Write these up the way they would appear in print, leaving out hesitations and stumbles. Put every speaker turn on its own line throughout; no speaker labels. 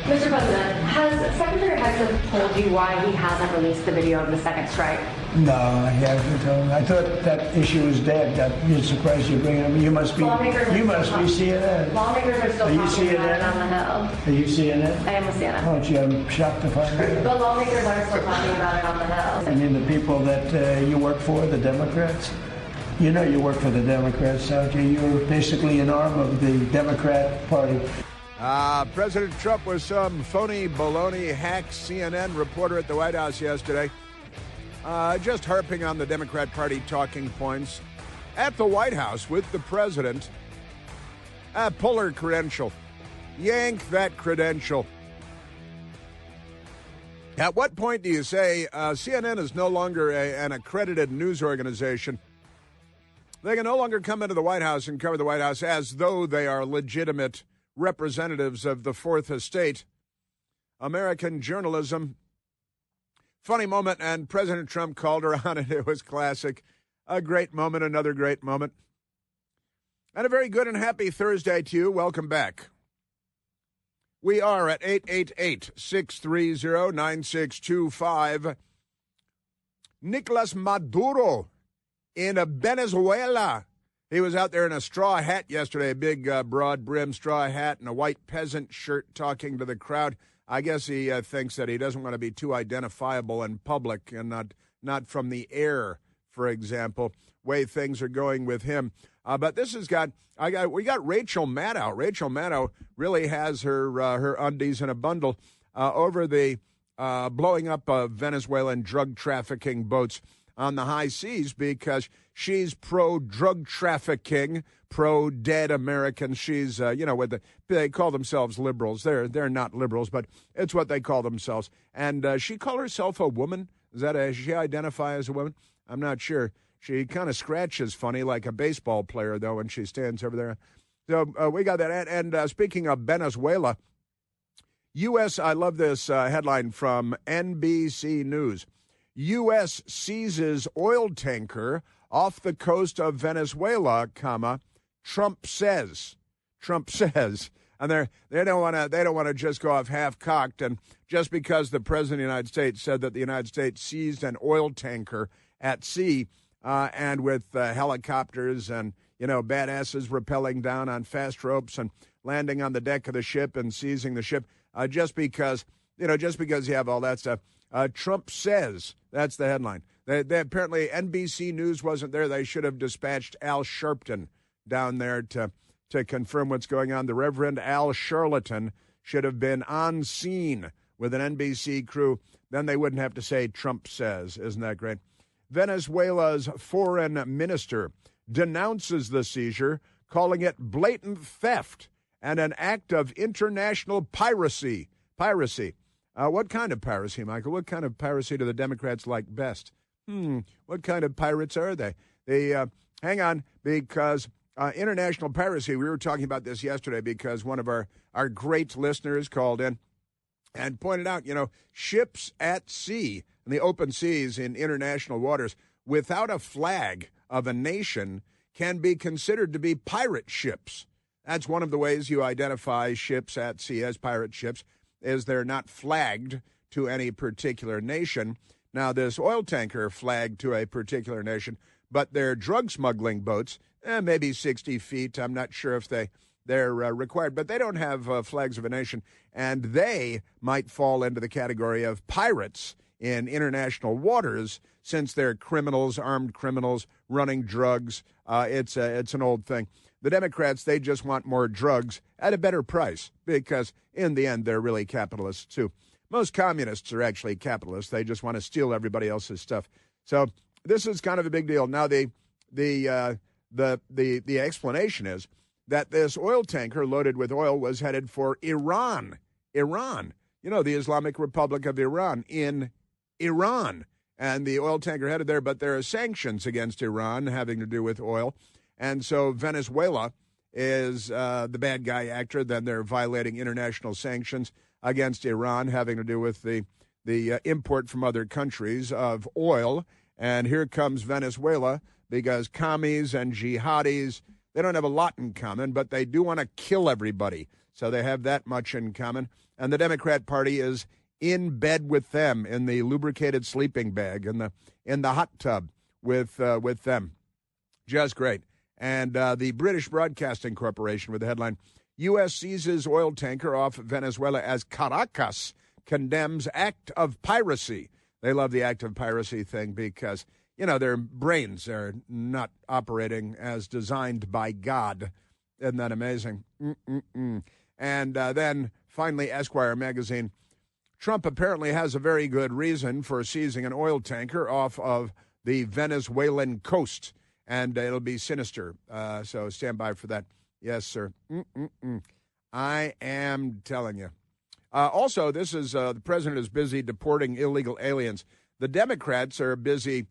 Mr. President, has Secretary Hegseth told you why he hasn't released the video of the second strike?
No, he hasn't told me. I thought that issue was dead. I'm surprised you bring it up. You must be CNN.
Lawmakers are still talking about it on the Hill.
Are you CNN?
I am with CNN.
Oh, gee, I'm shocked to find out.
But lawmakers are still talking about it on the Hill.
I mean, the people that you work for, the Democrats? You know you work for the Democrats, don't you? You're basically an arm of the Democrat Party.
President Trump was some phony, baloney, hack CNN reporter at the White House yesterday, just harping on the Democrat Party talking points at the White House with the president. Pull her credential. Yank that credential. At what point do you say CNN is no longer an accredited news organization? They can no longer come into the White House and cover the White House as though they are legitimate representatives of the Fourth Estate. American journalism. Funny moment, and President Trump called her on it. It was classic. A great moment, another great moment. And a very good and happy Thursday to you. Welcome back. We are at 888-630-9625. Nicolas Maduro in Venezuela. He was out there in a straw hat yesterday, a big broad-brimmed straw hat and a white peasant shirt talking to the crowd. I guess he thinks that he doesn't want to be too identifiable in public and not from the air, for example, way things are going with him. But this has we got Rachel Maddow. Rachel Maddow really has her undies in a bundle over the blowing up of Venezuelan drug trafficking boats on the high seas because she's pro-drug trafficking, pro-dead Americans. She's, they call themselves liberals. They're not liberals, but it's what they call themselves. And she called herself a woman. Does she identify as a woman? I'm not sure. She kind of scratches funny like a baseball player, though, when she stands over there. So we got that. And speaking of Venezuela, I love this headline from NBC News. U.S. seizes oil tanker off the coast of Venezuela, Trump says. And they don't want to just go off half-cocked. And just because the president of the United States said that the United States seized an oil tanker at sea and with helicopters and, badasses rappelling down on fast ropes and landing on the deck of the ship and seizing the ship, just because you have all that stuff. Trump says, that's the headline. They apparently NBC News wasn't there. They should have dispatched Al Sharpton down there to confirm what's going on. The Reverend Al Charlatan should have been on scene with an NBC crew. Then they wouldn't have to say Trump says. Isn't that great? Venezuela's foreign minister denounces the seizure, calling it blatant theft and an act of international piracy. What kind of piracy, Michael? What kind of piracy do the Democrats like best? What kind of pirates are they? Hang on, because international piracy, we were talking about this yesterday because one of our great listeners called in and pointed out, ships at sea, in the open seas in international waters, without a flag of a nation can be considered to be pirate ships. That's one of the ways you identify ships at sea as pirate ships, is they're not flagged to any particular nation. Now, this oil tanker flagged to a particular nation, but they're drug smuggling boats, maybe 60 feet. I'm not sure if they're required, but they don't have flags of a nation, and they might fall into the category of pirates in international waters since they're criminals, armed criminals, running drugs. It's an old thing. The Democrats, they just want more drugs at a better price because, in the end, they're really capitalists, too. Most communists are actually capitalists. They just want to steal everybody else's stuff. So this is kind of a big deal. Now, the explanation is that this oil tanker loaded with oil was headed for Iran. The Islamic Republic of Iran in Iran. And the oil tanker headed there, but there are sanctions against Iran having to do with oil. And so Venezuela is the bad guy actor. Then they're violating international sanctions against Iran having to do with the import from other countries of oil. And here comes Venezuela because commies and jihadis, they don't have a lot in common, but they do want to kill everybody. So they have that much in common. And the Democrat Party is in bed with them in the lubricated sleeping bag, in the hot tub with them. Just great. And the British Broadcasting Corporation with the headline, U.S. seizes oil tanker off Venezuela as Caracas condemns act of piracy. They love the act of piracy thing because, their brains are not operating as designed by God. Isn't that amazing? And then, finally, Esquire magazine. Trump apparently has a very good reason for seizing an oil tanker off of the Venezuelan coast, and it'll be sinister. So stand by for that. Yes, sir. I am telling you. Also, this is the president is busy deporting illegal aliens. The Democrats are busy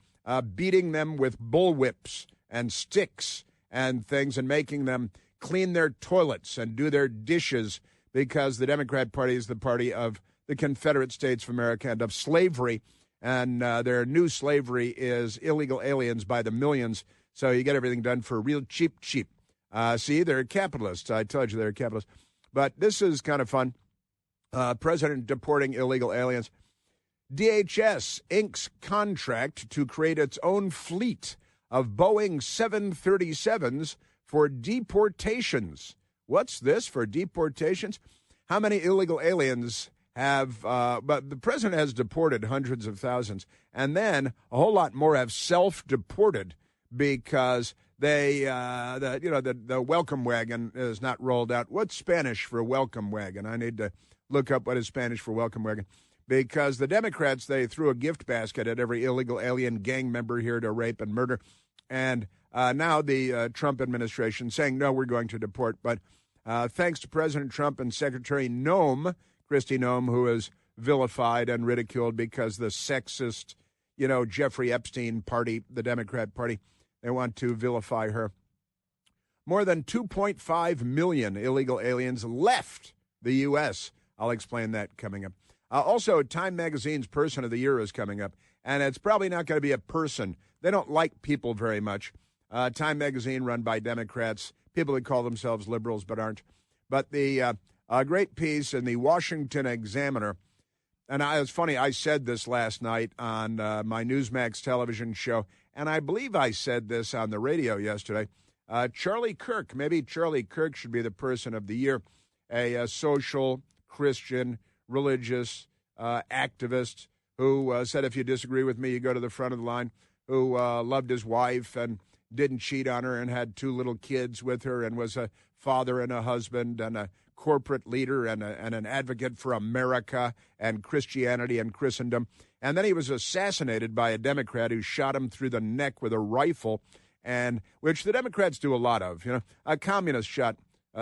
beating them with bullwhips and sticks and things and making them clean their toilets and do their dishes because the Democrat Party is the party of the Confederate States of America and of slavery. And their new slavery is illegal aliens by the millions. So you get everything done for real cheap. See, they're capitalists. I told you they're capitalists. But this is kind of fun. President deporting illegal aliens. DHS inks contract to create its own fleet of Boeing 737s for deportations. What's this for deportations? How many illegal aliens have, but the president has deported hundreds of thousands, and then a whole lot more have self-deported because they, the welcome wagon is not rolled out. What's Spanish for welcome wagon? I need to look up what is Spanish for welcome wagon. Because the Democrats, they threw a gift basket at every illegal alien gang member here to rape and murder. And now the Trump administration saying, no, we're going to deport. But thanks to President Trump and Secretary Noem, Kristi Noem, who is vilified and ridiculed because the sexist, Jeffrey Epstein party, the Democrat Party, they want to vilify her. More than 2.5 million illegal aliens left the U.S. I'll explain that coming up. Also, Time Magazine's Person of the Year is coming up, and it's probably not going to be a person. They don't like people very much. Time Magazine, run by Democrats, people that call themselves liberals but aren't. But the great piece in the Washington Examiner, and it's funny, I said this last night on my Newsmax television show, and I believe I said this on the radio yesterday. Charlie Kirk, maybe Charlie Kirk should be the Person of the Year, a social, Christian, religious activist who said if you disagree with me, you go to the front of the line, who loved his wife and didn't cheat on her and had 2 little kids with her and was a father and a husband and a corporate leader and an advocate for America and Christianity and Christendom. And then he was assassinated by a Democrat who shot him through the neck with a rifle, and which the Democrats do a lot of. A communist shot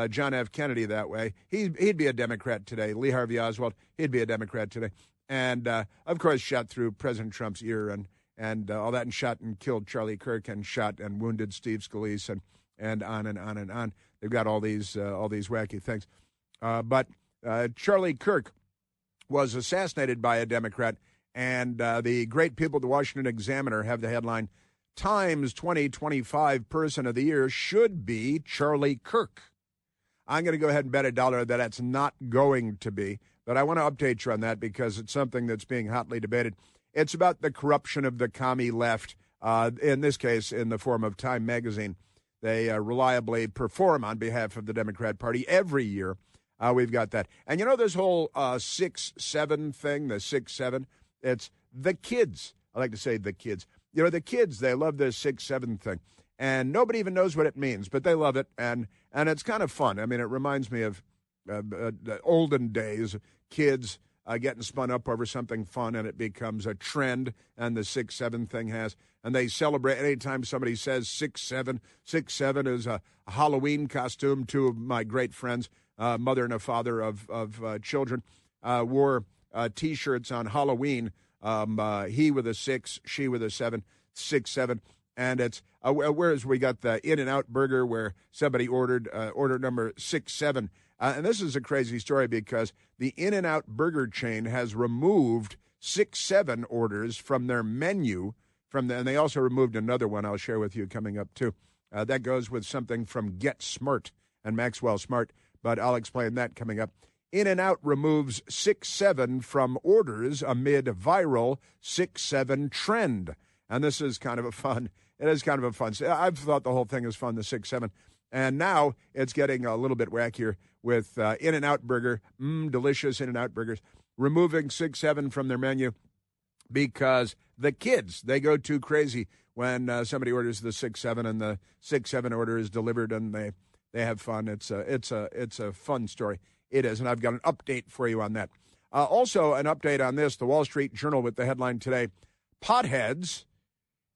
John F. Kennedy that way. He'd be a Democrat today. Lee Harvey Oswald, he'd be a Democrat today. And, of course, shot through President Trump's ear and all that, and shot and killed Charlie Kirk and shot and wounded Steve Scalise and on and on and on. They've got all these wacky things. But Charlie Kirk was assassinated by a Democrat, and the great people at the Washington Examiner have the headline, Times 2025 Person of the Year should be Charlie Kirk. I'm going to go ahead and bet $1 that that's not going to be, but I want to update you on that because it's something that's being hotly debated. It's about the corruption of the commie left, in this case in the form of Time Magazine. They reliably perform on behalf of the Democrat Party every year. We've got that. And this whole 6-7 thing, the 6-7, it's the kids. I like to say the kids. The kids, they love the 6-7 thing. And nobody even knows what it means, but they love it, and it's kind of fun. I mean, it reminds me of the olden days, kids getting spun up over something fun, and it becomes a trend, and the 6-7 thing has. And they celebrate anytime somebody says 6-7. 6-7 is a Halloween costume. 2 of my great friends, mother and a father of children, wore T-shirts on Halloween. He with a 6, she with a 7, 6-7. And it's whereas we got the In-N-Out burger where somebody ordered order number 6-7. And this is a crazy story because the In-N-Out burger chain has removed 6-7 orders from their menu. And they also removed another one I'll share with you coming up too. That goes with something from Get Smart and Maxwell Smart. but I'll explain that coming up. In-N-Out removes 6-7 from orders amid viral 6-7 trend. And this is kind of a fun, it is kind of a fun, I've thought the whole thing is fun, the 6-7. And now it's getting a little bit wackier with In-N-Out Burger, delicious In-N-Out burgers, removing 6-7 from their menu because the kids, they go too crazy when somebody orders the 6-7 and the 6-7 order is delivered and they have fun. It's a fun story. It is, and I've got an update for you on that. Also, an update on this, the Wall Street Journal with the headline today, potheads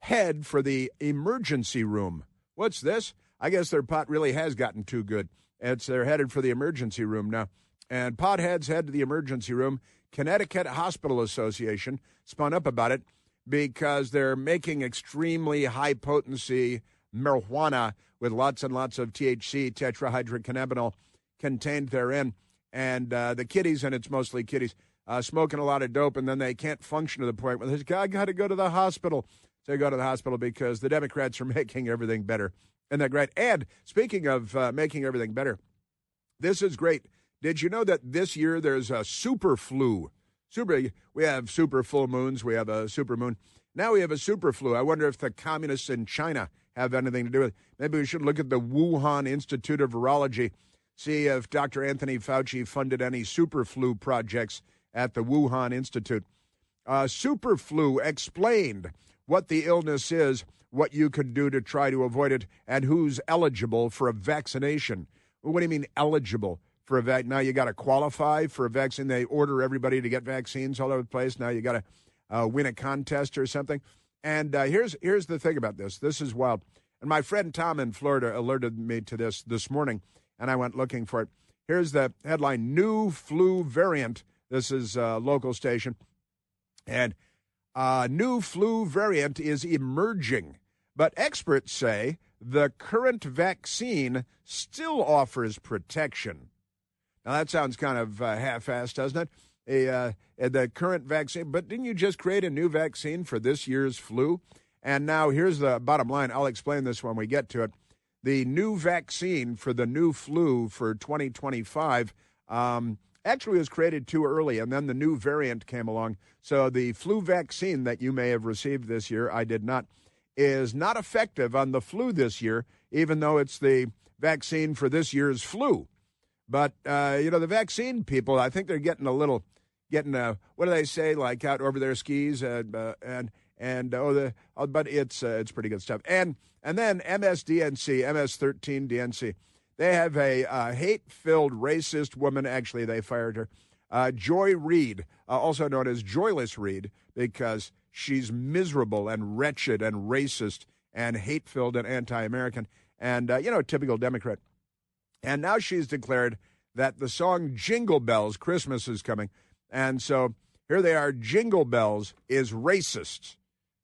head for the emergency room. What's this? I guess their pot really has gotten too good. They're headed for the emergency room now. And potheads head to the emergency room. Connecticut Hospital Association spun up about it because they're making extremely high-potency marijuana with lots and lots of THC, tetrahydrocannabinol, contained therein. And the kiddies, and it's mostly kiddies, smoking a lot of dope, and then they can't function to the point where they say, I got to go to the hospital. So they go to the hospital because the Democrats are making everything better. Isn't that great? And speaking of making everything better, this is great. Did you know that this year there's a super flu? We have super full moons. We have a super moon. Now we have a super flu. I wonder if the communists in China have anything to do with it. Maybe we should look at the Wuhan Institute of Virology, see if Dr. Anthony Fauci funded any super flu projects at the Wuhan Institute. Super flu explained what the illness is, what you can do to try to avoid it, and who's eligible for a vaccination. What do you mean eligible for a vaccine? Now you got to qualify for a vaccine. They order everybody to get vaccines all over the place. Now you got to win a contest or something. And here's the thing about this. This is wild. And my friend Tom in Florida alerted me to this morning, and I went looking for it. Here's the headline, New Flu Variant. This is a local station. And new flu variant is emerging, but experts say the current vaccine still offers protection. Now, that sounds kind of half-assed, doesn't it? The current vaccine, but didn't you just create a new vaccine for this year's flu? And now here's the bottom line. I'll explain this when we get to it. The new vaccine for the new flu for 2025 actually was created too early, and then the new variant came along. So the flu vaccine that you may have received this year, I did not, is not effective on the flu this year, even though it's the vaccine for this year's flu. But, the vaccine people, I think they're getting what do they say, like out over their skis, but it's pretty good stuff. And then MS-13 they have a hate-filled racist woman. Actually, they fired her. Joy Reid, also known as Joyless Reid, because she's miserable and wretched and racist and hate-filled and anti-American and, typical Democrat. And now she's declared that the song Jingle Bells, Christmas is coming. And so here they are, Jingle Bells is racist,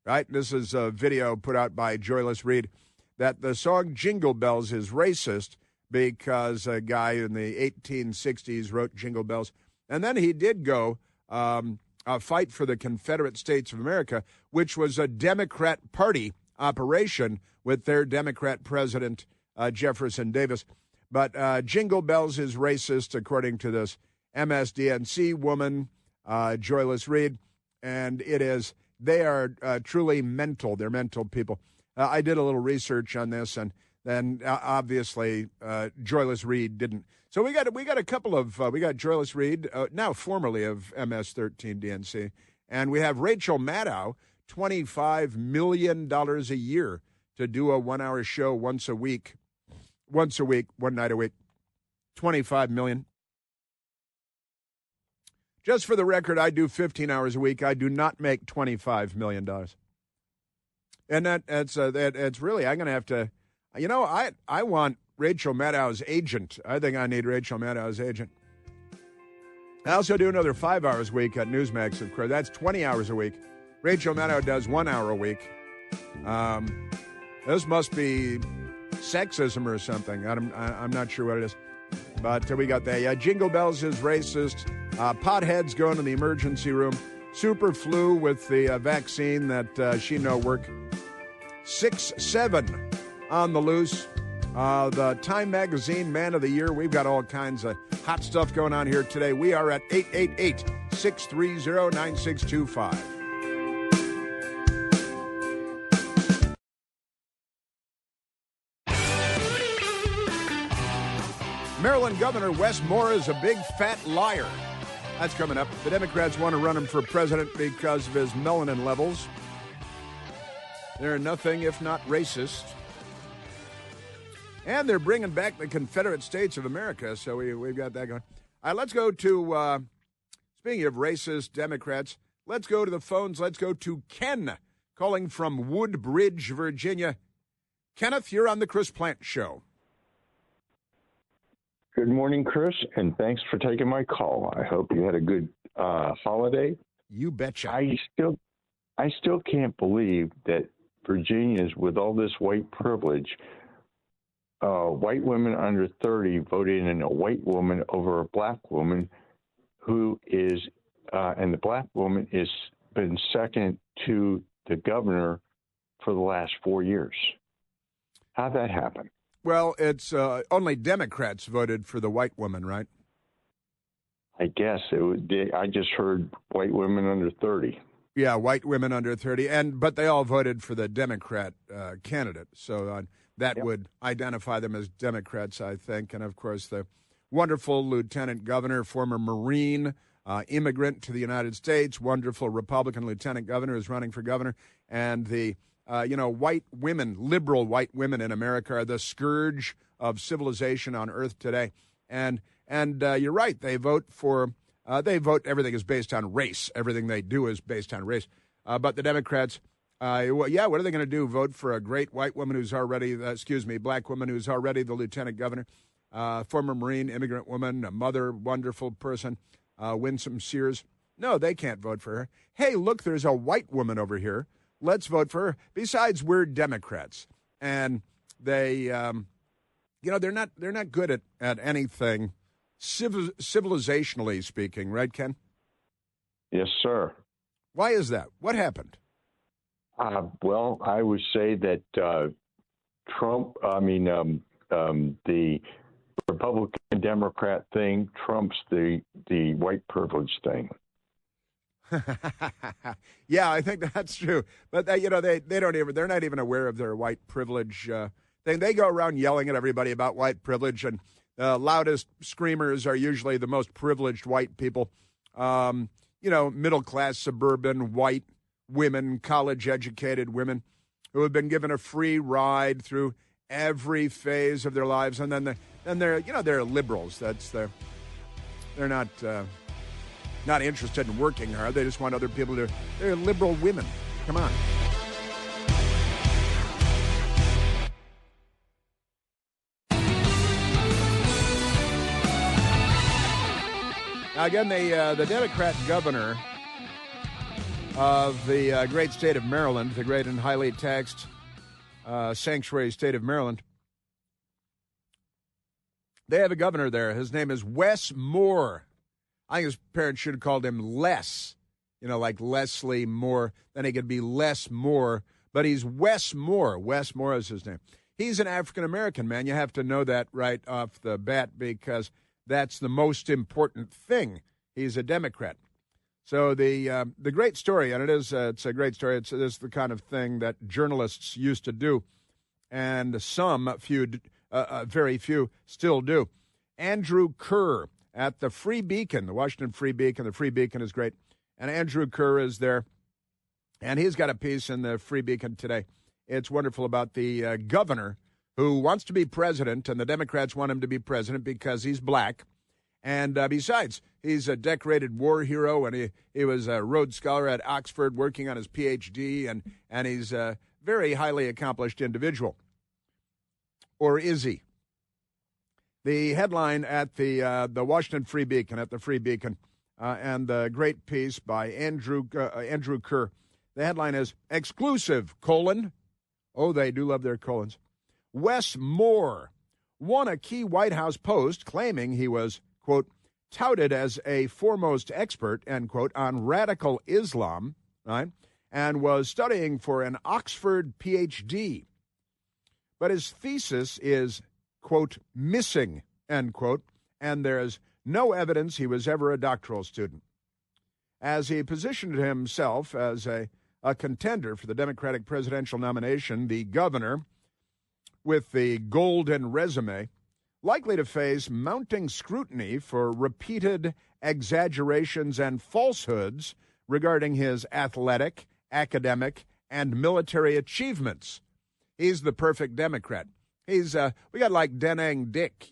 right? This is a video put out by Joyless Reid that the song Jingle Bells is racist because a guy in the 1860s wrote Jingle Bells. And then he did go fight for the Confederate States of America, which was a Democrat Party operation with their Democrat president, Jefferson Davis. But Jingle Bells is racist, according to this MSDNC woman, Joyless Reid. And they are truly mental. They're mental people. I did a little research on this, and then obviously Joyless Reid didn't. So we got a couple of we got Joyless Reid, now formerly of MS-13 DNC, and we have Rachel Maddow, $25 million a year to do a 1-hour show once a week, 1 night a week, $25 million. Just for the record, I do 15 hours a week. I do not make $25 million. And that's really, I'm going to have to, I want Rachel Maddow's agent. I think I need Rachel Maddow's agent. I also do another 5 hours a week at Newsmax, of course. That's 20 hours a week. Rachel Maddow does 1 hour a week. This must be sexism or something. I'm not sure what it is. But we got that. Yeah, Jingle Bells is racist. Potheads going to the emergency room. Super flu with the vaccine that she no work. 6-7 on the loose. The Time Magazine Man of the Year. We've got all kinds of hot stuff going on here today. We are at 888-630-9625. Maryland Governor Wes Moore is a big fat liar. That's coming up. The Democrats want to run him for president because of his melanin levels. They're nothing if not racist. And they're bringing back the Confederate States of America, so we've got that going. Let's go to, speaking of racist Democrats, let's go to the phones. Let's go to Ken, calling from Woodbridge, Virginia. Kenneth, you're on the Chris Plante Show.
Good morning, Chris, and thanks for taking my call. I hope you had a good holiday.
You betcha.
I still can't believe that Virginians, with all this white privilege, white women under 30 voted in a white woman over a black woman who is, and the black woman has been second to the governor for the last 4 years. How'd that happen?
Well, it's only Democrats voted for the white woman, right?
I guess I just heard white women under 30.
Yeah, white women under 30, but they all voted for the Democrat candidate, so that would identify them as Democrats, I think. And of course, the wonderful Lieutenant Governor, former Marine, immigrant to the United States, wonderful Republican Lieutenant Governor is running for governor, and the white women, liberal white women in America are the scourge of civilization on earth today. And you're right. They vote, everything is based on race. Everything they do is based on race. But the Democrats, what are they going to do? Vote for a great white woman who's already, black woman who's already the lieutenant governor, former Marine, immigrant woman, a mother, wonderful person, Winsome Sears. No, they can't vote for her. Hey, look, there's a white woman over here. Let's vote for her. Besides, we're Democrats, and they, they're not good at anything, civilizationally speaking, right, Ken?
Yes, sir.
Why is that? What happened?
Well, I would say that the Republican-Democrat thing trumps the white privilege thing.
Yeah, I think that's true. But they're not even aware of their white privilege thing. They go around yelling at everybody about white privilege, and the loudest screamers are usually the most privileged white people. Middle class, suburban, white women, college educated women who have been given a free ride through every phase of their lives, and then they're liberals. They're not interested in working hard. They just want other people to. They're liberal women. Come on. Now again, the Democrat governor of the great state of Maryland, the great and highly taxed sanctuary state of Maryland. They have a governor there. His name is Wes Moore. I think his parents should have called him Les, like Leslie Moore. Then he could be Les Moore, but he's Wes Moore. Wes Moore is his name. He's an African-American man. You have to know that right off the bat because that's the most important thing. He's a Democrat. So the great story, and it's a great story. It's the kind of thing that journalists used to do, and very few still do. Andrew Kerr at the Free Beacon, the Washington Free Beacon. The Free Beacon is great. And Andrew Kerr is there. And he's got a piece in the Free Beacon today. It's wonderful about the governor who wants to be president, and the Democrats want him to be president because he's black. And besides, he's a decorated war hero, and he was a Rhodes Scholar at Oxford working on his Ph.D., and he's a very highly accomplished individual. Or is he? The headline at the Washington Free Beacon, and the great piece by Andrew Kerr. The headline is, exclusive, : oh, they do love their colons. Wes Moore won a key White House post claiming he was, quote, touted as a foremost expert, end quote, on radical Islam, right, and was studying for an Oxford Ph.D. But his thesis is quote, missing, end quote, and there's no evidence he was ever a doctoral student. As he positioned himself as a contender for the Democratic presidential nomination, the governor, with the golden resume, likely to face mounting scrutiny for repeated exaggerations and falsehoods regarding his athletic, academic, and military achievements. He's the perfect Democrat. We got like Denang Dick,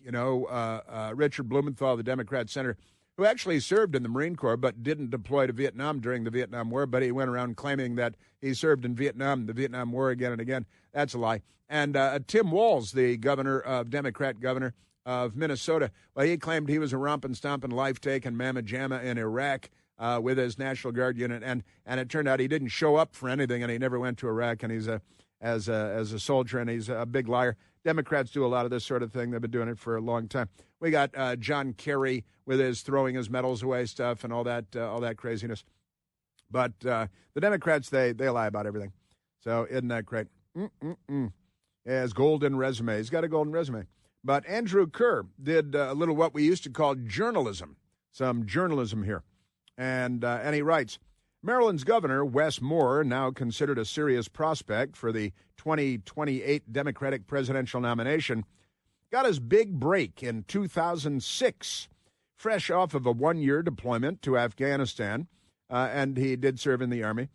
Richard Blumenthal, the Democrat senator, who actually served in the Marine Corps but didn't deploy to Vietnam during the Vietnam War, but he went around claiming that he served in Vietnam, the Vietnam War again and again. That's a lie. And Tim Walz, the Democrat governor of Minnesota, well, he claimed he was a romping, stomping, life-taking mamma jamma in Iraq with his National Guard unit, and it turned out he didn't show up for anything, and he never went to Iraq, and he's as a soldier, and he's a big liar. Democrats do a lot of this sort of thing. They've been doing it for a long time. We got John Kerry with his throwing his medals away stuff and all that craziness. But the Democrats, they lie about everything. So isn't that great? He has golden resume. He's got a golden resume. But Andrew Kerr did a little what we used to call journalism, some journalism here. And he writes, Maryland's governor, Wes Moore, now considered a serious prospect for the 2028 Democratic presidential nomination, got his big break in 2006, fresh off of a one-year deployment to Afghanistan, and he did serve in the Army.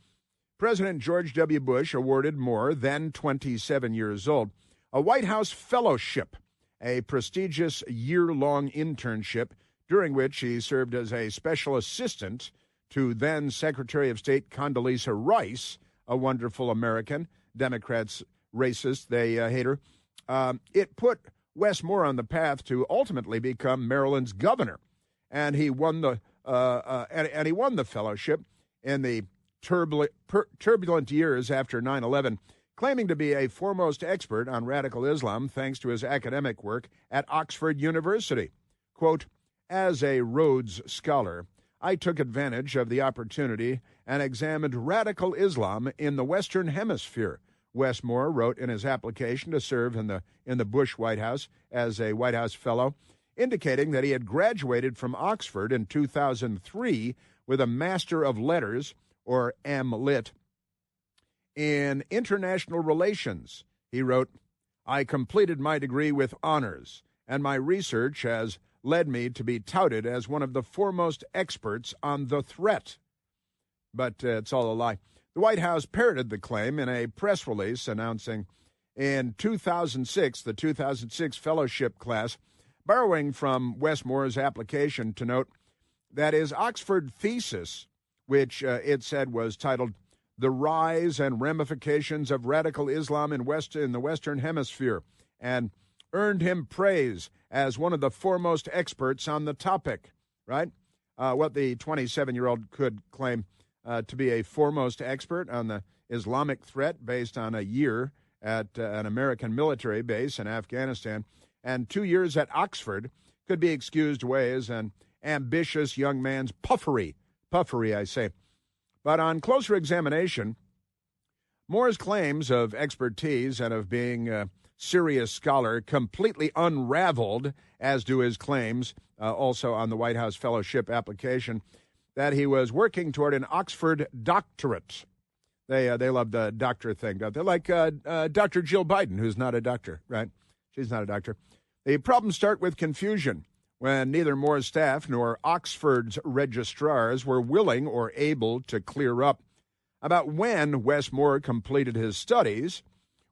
President George W. Bush awarded Moore, then 27 years old, a White House fellowship, a prestigious year-long internship during which he served as a special assistant to then Secretary of State Condoleezza Rice, a wonderful American. Democrats, racist, they hate her. It put Wes Moore on the path to ultimately become Maryland's governor, and he won the fellowship in the turbulent years after 9/11, claiming to be a foremost expert on radical Islam thanks to his academic work at Oxford University. Quote, as a Rhodes Scholar, I took advantage of the opportunity and examined radical Islam in the Western Hemisphere, Wes Moore wrote in his application to serve in the Bush White House as a White House Fellow, indicating that he had graduated from Oxford in 2003 with a Master of Letters, or M.Lit., in International Relations. He wrote, I completed my degree with honors, and my research has led me to be touted as one of the foremost experts on the threat. But it's all a lie. The White House parroted the claim in a press release announcing in 2006, the 2006 fellowship class, borrowing from Wes Moore's application to note that his Oxford thesis, which it said was titled The Rise and Ramifications of Radical Islam in the Western Hemisphere, and earned him praise as one of the foremost experts on the topic, right? What the 27-year-old could claim to be a foremost expert on the Islamic threat based on a year at an American military base in Afghanistan and 2 years at Oxford could be excused away as an ambitious young man's puffery, I say. But on closer examination, Moore's claims of expertise and of being a serious scholar completely unraveled, as do his claims, also on the White House fellowship application, that he was working toward an Oxford doctorate. They love the doctor thing, don't they? Like Dr. Jill Biden, who's not a doctor, right? She's not a doctor. The problems start with confusion when neither Moore's staff nor Oxford's registrars were willing or able to clear up about when Wes Moore completed his studies,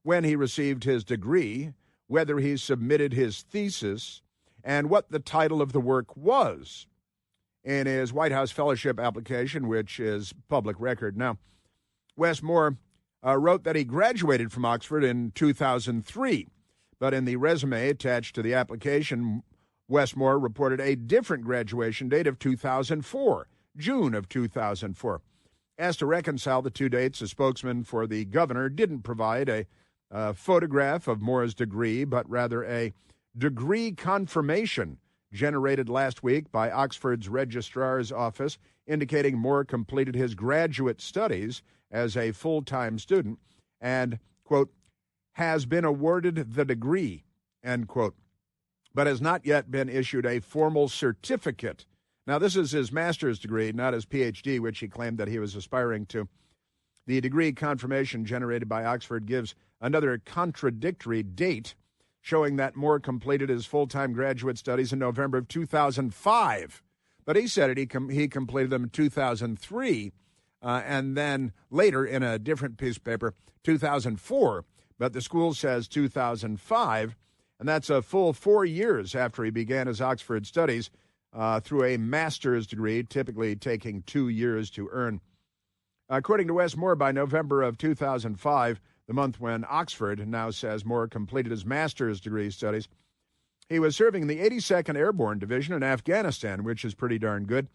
when he received his degree, whether he submitted his thesis, and what the title of the work was. In his White House fellowship application, which is public record now, Wes Moore wrote that he graduated from Oxford in 2003, but in the resume attached to the application, Wes Moore reported a different graduation date of 2004, June of 2004. Asked to reconcile the two dates, a spokesman for the governor didn't provide a photograph of Moore's degree, but rather a degree confirmation generated last week by Oxford's registrar's office, indicating Moore completed his graduate studies as a full-time student and, quote, has been awarded the degree, end quote. but has not yet been issued a formal certificate. Now, this is his master's degree, not his PhD, which he claimed that he was aspiring to. The degree confirmation generated by Oxford gives another contradictory date, showing that Moore completed his full-time graduate studies in November of 2005. But he said he completed them in 2003, and then later in a different piece of paper, 2004. But the school says 2005, and that's a full 4 years after he began his Oxford studies through a master's degree, typically taking 2 years to earn. According to Wes Moore, by November of 2005, the month when Oxford now says Moore completed his master's degree studies, he was serving in the 82nd Airborne Division in Afghanistan, which is pretty darn good.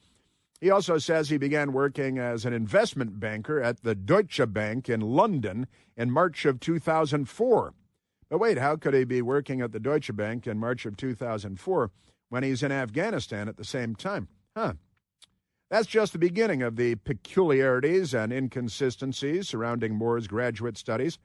He also says he began working as an investment banker at the Deutsche Bank in London in March of 2004. But wait, how could he be working at the Deutsche Bank in March of 2004 when he's in Afghanistan at the same time? That's just the beginning of the peculiarities and inconsistencies surrounding Moore's graduate studies,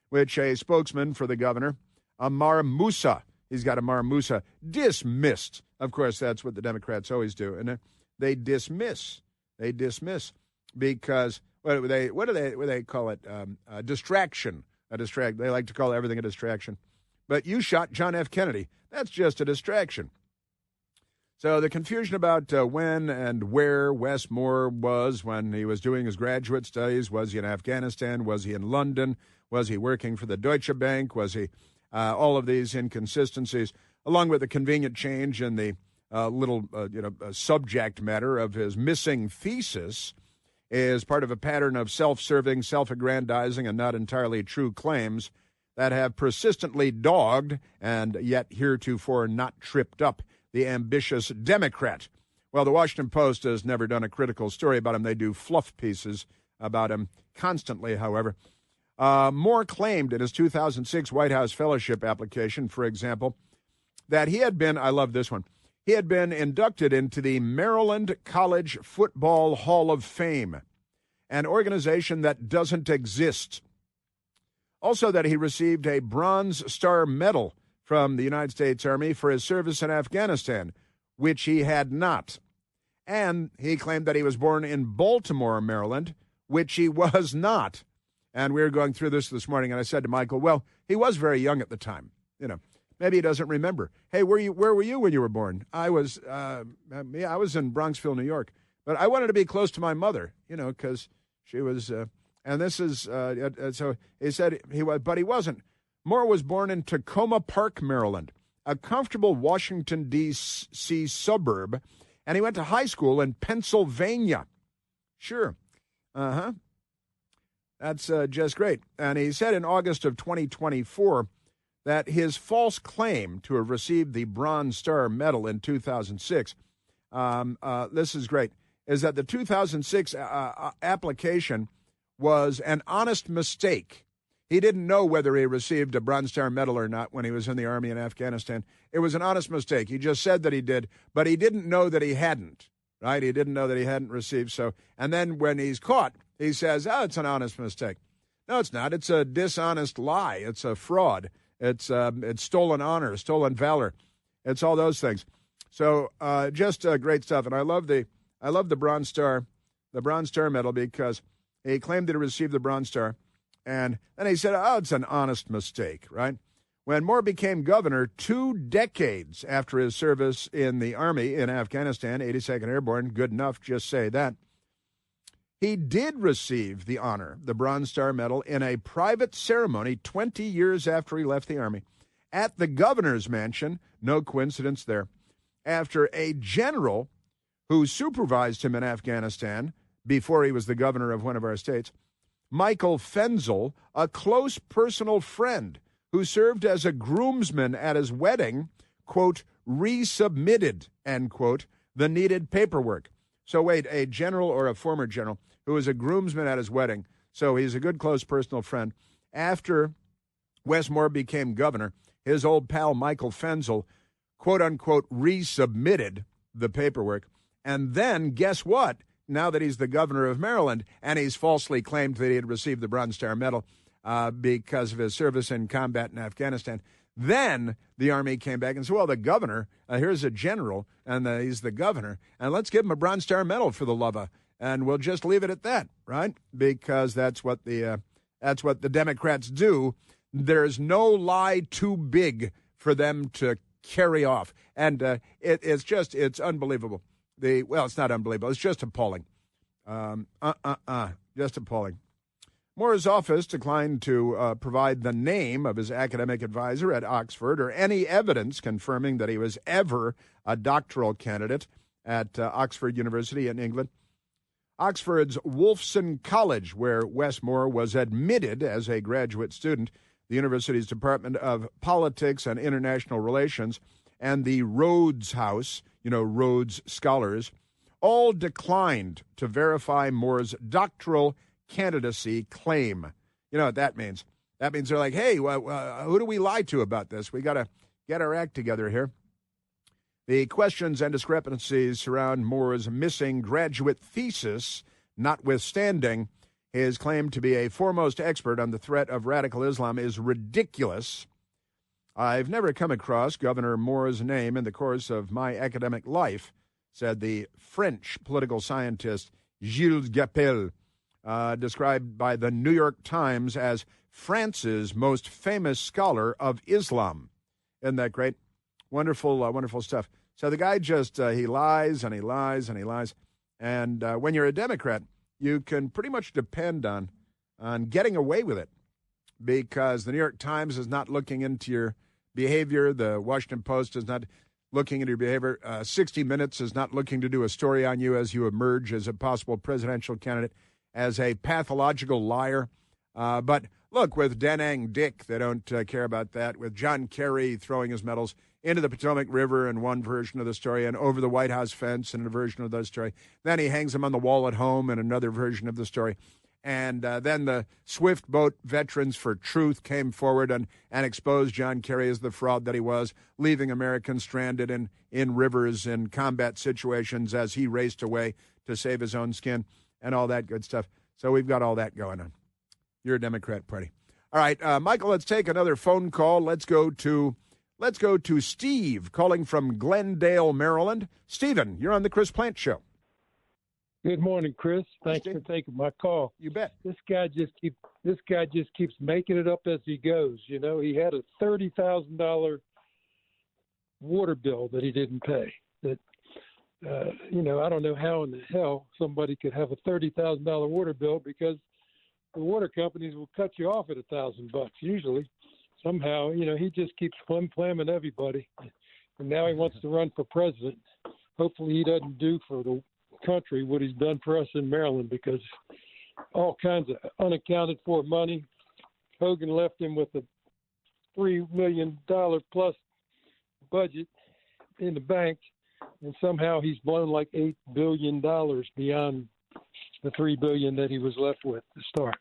which a spokesman for the governor, Amar Moussa, he's got Amar Moussa, dismissed. Of course, that's what the Democrats always do, and they dismiss. They dismiss because what do they call it? Distraction. They like to call everything a distraction. But you shot John F. Kennedy. That's just a distraction. So the confusion about when and where Wes Moore was when he was doing his graduate studies, was he in Afghanistan, was he in London, was he working for the Deutsche Bank, was he all of these inconsistencies, along with the convenient change in the subject matter of his missing thesis, is part of a pattern of self-serving, self-aggrandizing, and not entirely true claims that have persistently dogged and yet heretofore not tripped up the ambitious Democrat. Well, the Washington Post has never done a critical story about him. They do fluff pieces about him constantly, however. Moore claimed in his 2006 White House fellowship application, for example, that he had been, I love this one, he had been inducted into the Maryland College Football Hall of Fame, an organization that doesn't exist. Also, that he received a Bronze Star Medal from the United States Army for his service in Afghanistan, which he had not. And he claimed that he was born in Baltimore, Maryland, which he was not. And we were going through this morning, and I said to Michael, well, he was very young at the time. Maybe he doesn't remember. Hey, where were you when you were born? I was in Bronxville, New York. But I wanted to be close to my mother, because she was, and this is, so he said he was, but he wasn't. Moore was born in Tacoma Park, Maryland, a comfortable Washington, D.C. suburb, and he went to high school in Pennsylvania. Sure. That's just great. And he said in August of 2024 that his false claim to have received the Bronze Star Medal in 2006, this is great, is that the 2006 application was an honest mistake. He didn't know whether he received a Bronze Star Medal or not when he was in the Army in Afghanistan. It was an honest mistake. He just said that he did, but he didn't know that he hadn't, right? He didn't know that he hadn't received. So, and then when he's caught, he says, it's an honest mistake. No, it's not. It's a dishonest lie. It's a fraud. It's stolen honor, stolen valor. It's all those things. So just great stuff. And I love the Bronze Star Medal because he claimed that he received the Bronze Star. And then he said, it's an honest mistake, right? When Moore became governor 2 decades after his service in the Army in Afghanistan, 82nd Airborne, good enough, just say that, he did receive the honor, the Bronze Star Medal, in a private ceremony 20 years after he left the Army at the governor's mansion, no coincidence there, after a general who supervised him in Afghanistan before he was the governor of one of our states, Michael Fenzel, a close personal friend who served as a groomsman at his wedding, quote, resubmitted, end quote, the needed paperwork. So wait, a general or a former general who was a groomsman at his wedding, so he's a good close personal friend. After Wes Moore became governor, his old pal Michael Fenzel, quote unquote, resubmitted the paperwork. And then guess what? Now that he's the governor of Maryland, and he's falsely claimed that he had received the Bronze Star Medal because of his service in combat in Afghanistan, Then the Army came back and said, well, the governor, here's a general, and he's the governor, and let's give him a Bronze Star Medal for the love of, and we'll just leave it at that, right? Because that's what the Democrats do. There's no lie too big for them to carry off, and it's unbelievable. It's not unbelievable. It's just appalling. Just appalling. Moore's office declined to provide the name of his academic advisor at Oxford or any evidence confirming that he was ever a doctoral candidate at Oxford University in England. Oxford's Wolfson College, where Wes Moore was admitted as a graduate student, the university's Department of Politics and International Relations, and the Rhodes House, Rhodes Scholars, all declined to verify Moore's doctoral candidacy claim. You know what that means? That means they're like, hey, who do we lie to about this? We got to get our act together here. The questions and discrepancies surround Moore's missing graduate thesis, notwithstanding his claim to be a foremost expert on the threat of radical Islam, is ridiculous. I've never come across Governor Moore's name in the course of my academic life, said the French political scientist Gilles Gapel, described by the New York Times as France's most famous scholar of Islam. Isn't that great? Wonderful, wonderful stuff. So the guy just, he lies and he lies and he lies. And when you're a Democrat, you can pretty much depend on getting away with it because the New York Times is not looking into your behavior. The Washington Post is not looking into your behavior. 60 Minutes is not looking to do a story on you as you emerge as a possible presidential candidate, as a pathological liar. But look, with Da Nang Dick, they don't care about that. With John Kerry throwing his medals into the Potomac River in one version of the story and over the White House fence in a version of the story. Then he hangs them on the wall at home in another version of the story. And then the Swift Boat Veterans for Truth came forward and exposed John Kerry as the fraud that he was, leaving Americans stranded in rivers in combat situations as he raced away to save his own skin and all that good stuff. So we've got all that going on. You're a Democrat party. All right, Michael, let's take another phone call. Let's go to Steve calling from Glendale, Maryland. Stephen, you're on the Chris Plante Show.
Good morning, Chris. Thanks for taking my call.
You bet.
This guy just keeps making it up as he goes. He had a $30,000 water bill that he didn't pay. That I don't know how in the hell somebody could have a $30,000 water bill because the water companies will cut you off at $1,000 usually. Somehow, he just keeps flim-flamming everybody. And now he wants to run for president. Hopefully he doesn't do for the country what he's done for us in Maryland because all kinds of unaccounted for money. Hogan left him with a $3 million plus budget in the bank, and somehow he's blown like $8 billion beyond the $3 billion that he was left with to start.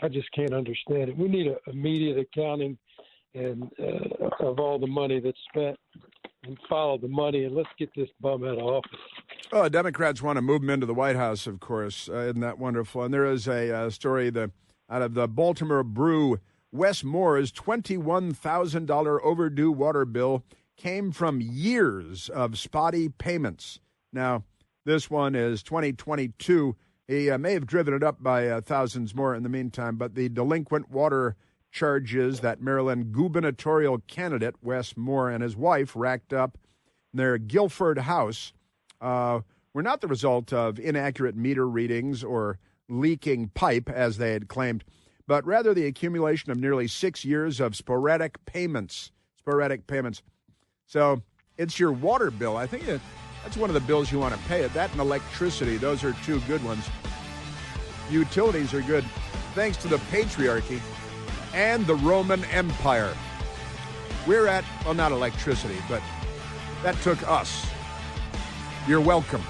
I just can't understand it. We need an immediate accounting and of all the money that's spent and follow the money, and let's get this bum out of office.
Oh, Democrats want to move him into the White House, of course. Isn't that wonderful? And there is a story out of the Baltimore Brew. Wes Moore's $21,000 overdue water bill came from years of spotty payments. Now, this one is 2022. He may have driven it up by thousands more in the meantime, but the delinquent water charges that Maryland gubernatorial candidate Wes Moore and his wife racked up in their Guilford house were not the result of inaccurate meter readings or leaking pipe, as they had claimed, but rather the accumulation of nearly 6 years of sporadic payments. So it's your water bill. I think that's one of the bills you want to pay. That and electricity, those are two good ones. Utilities are good, thanks to the patriarchy and the Roman Empire. We're at, well, not electricity, but that took us. You're welcome.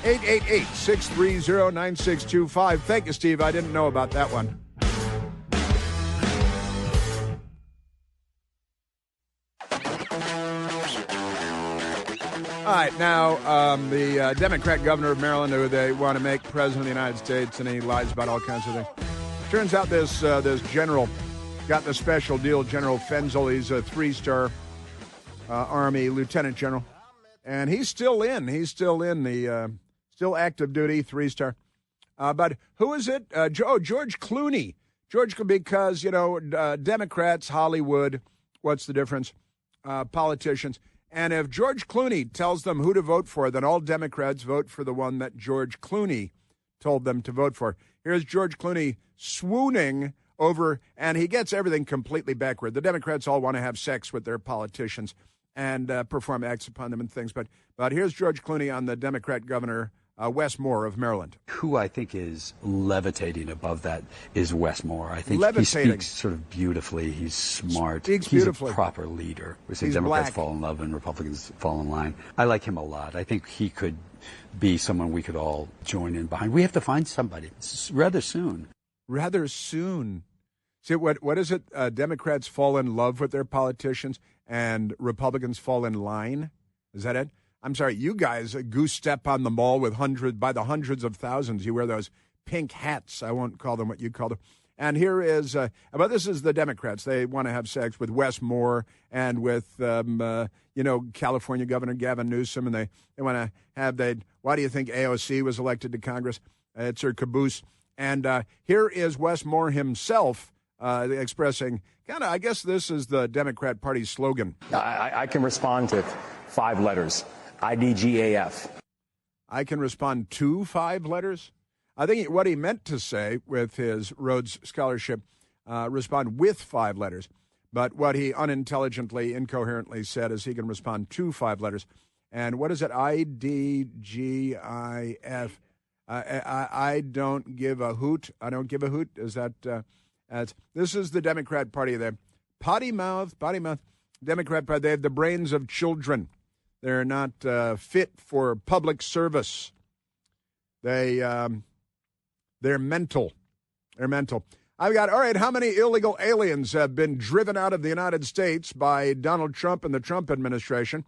888-630-9625. Thank you, Steve. I didn't know about that one. All right, now the Democrat governor of Maryland, who they want to make president of the United States, and he lies about all kinds of things. Turns out this general got the special deal. General Fenzel, he's a 3-star Army lieutenant general. And he's still in. He's still in the still active duty, 3-star. But who is it? George Clooney. Because, Democrats, Hollywood, what's the difference? Politicians. And if George Clooney tells them who to vote for, then all Democrats vote for the one that George Clooney told them to vote for. Here's George Clooney swooning over, and he gets everything completely backward. The Democrats all want to have sex with their politicians and perform acts upon them and things. But here's George Clooney on the Democrat governor, Wes Moore of Maryland.
Who I think is levitating above that is Wes Moore. I think
levitating.
He speaks sort of beautifully. He's smart.
Speaks
He's
beautifully.
a proper leader. We say
He's
Democrats
black.
fall in love and Republicans fall in line. I like him a lot. I think he could be someone we could all join in behind. We have to find somebody rather soon.
Rather soon. See, what is it? Democrats fall in love with their politicians and Republicans fall in line? Is that it? I'm sorry, you guys goose step on the mall by the hundreds of thousands. You wear those pink hats. I won't call them what you call them. And here is, this is the Democrats. They want to have sex with Wes Moore and with, California Governor Gavin Newsom. And they want to have, why do you think AOC was elected to Congress? It's her caboose. And here is Wes Moore himself expressing, I guess this is the Democrat Party's slogan.
I can respond to 5 letters. IDGAF.
I can respond to 5 letters? I think what he meant to say with his Rhodes Scholarship, respond with 5 letters. But what he unintelligently, incoherently said is he can respond to 5 letters. And what is it? IDGIF. I don't give a hoot. I don't give a hoot. Is that, this is the Democrat Party there. Potty mouth, Democrat Party. They have the brains of children. They're not fit for public service. They're mental. They're mental. All right, how many illegal aliens have been driven out of the United States by Donald Trump and the Trump administration?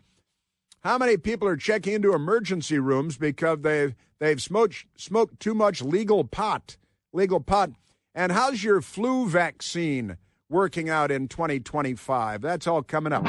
How many people are checking into emergency rooms because they've smoked too much legal pot? And how's your flu vaccine working out in 2025? That's all coming up.